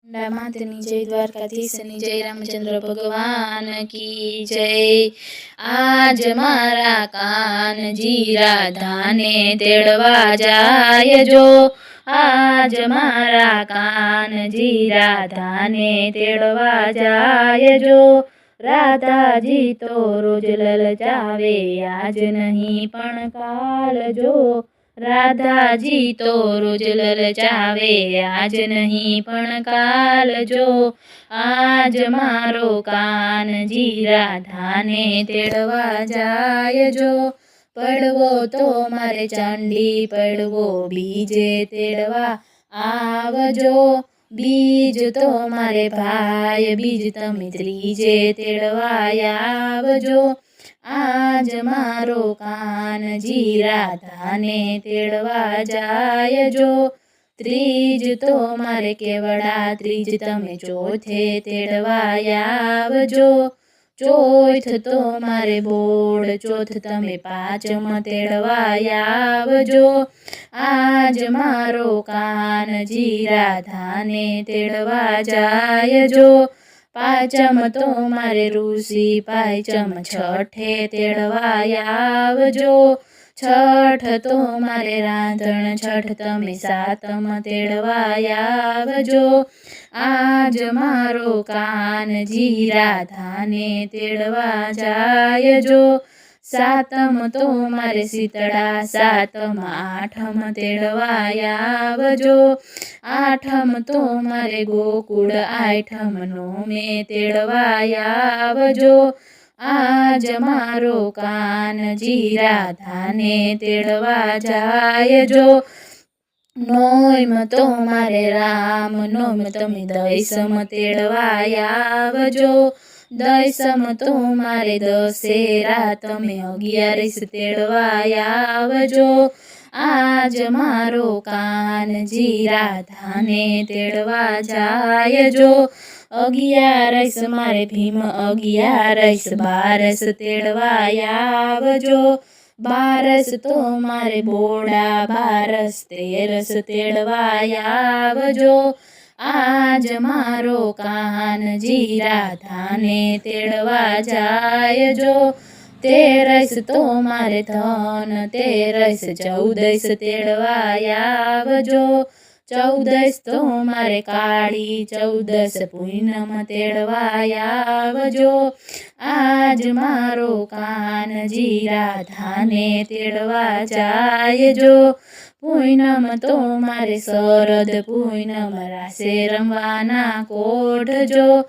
मातनी जय द्वारकाधीशनी जय रामचंद्र भगवान की जय। आज मारा कान जी राधा ने तेड़वा जाय जो। आज मारा कान जी राधा ने तेड़वा जाय जो। राधा जी तो रोज ललचावे आज नहीं पण काल जो। राधा जी तो रोज ललचावे आज नहीं पण काल जो। आज मारो कान जी राधा ने तेड़वा जाय जो। पड़वो तो मारे चांडी पड़वो बीजे तेड़वा आवजो। बीज तो मारे भाई बीज तमे त्रीजे तेड़वा आवजो। आज मारो कान जी राधा ने तेड़वा जाय जो। त्रीज तो मारे केवड़ा त्रीज तमे चौथे तेड़वा आवजो। चौथ तो मारे बोड़ चौथ तमे पाचम तेड़वा आवजो। आज मारो कान जी राधा ने तेड़वा जाय जो। पाचम तो मारे ऋषि पाचम छठे तेड़वा आवजो। छठ तो मारे रांधण छठ तमे सातम तेड़वा आवजो। आज मारो कान जी राधा ने तेड़वा जाय जो। सातम तो मारे शीतड़ा सातम आठम तेड़वा आवजो। आठम तो मारे गोकुड़ आठम नोमे तेड़वा आवजो। आज मारो कान जी राधा ने तेड़वा जाय जो। नोम तो मारे राम नोम तमे दशम तेड़वा आवजो। दशम तो मारे दशेरा तमे 11 तेड़वा आवजो। आज मारो कान जी राधा ने तेड़वा जाय जो। 11 मारे भीम 11 12 तेड़वा आवजो। 12 तो मारे बोड़ा 12 13 तेड़वा आवजो। आज मारो कान जी राधा ने तेड़वा जाय जो। 13 तो मारे धन 13 14 तेड़वा आवजो। 14 तो मारे काली 14 पूनम तेड़वा आवजो। आज मारो कान जी राधा ने तेड़वा जाय जो। पूनम तो मारे शरद पूनम रासे रमवाना कोठ जो।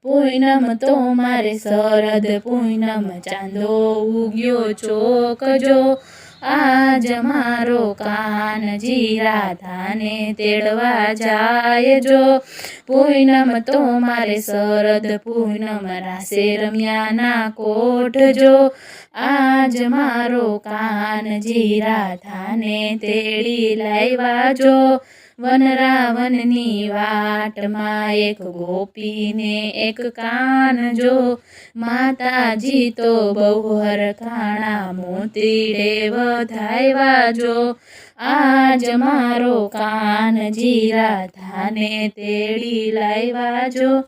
पूनम तो मारे शरद पूनम चांदो उग्यो चोक जो। आज मारो कान जी राधा ने तेड़वा जाय जो। पूनम तो मारे शरद पूनम रासे रम्याना कोठ जो। आज मारो कान जी राधा ने तेड़ी लायवा जो। वनरावननी वाट मा एक गोपी ने एक कान जो। माताजी तो बहु खाना मोतीड़े वधायवा जो। आज मारो कान जी राधा ने तेड़ी लायवा जो।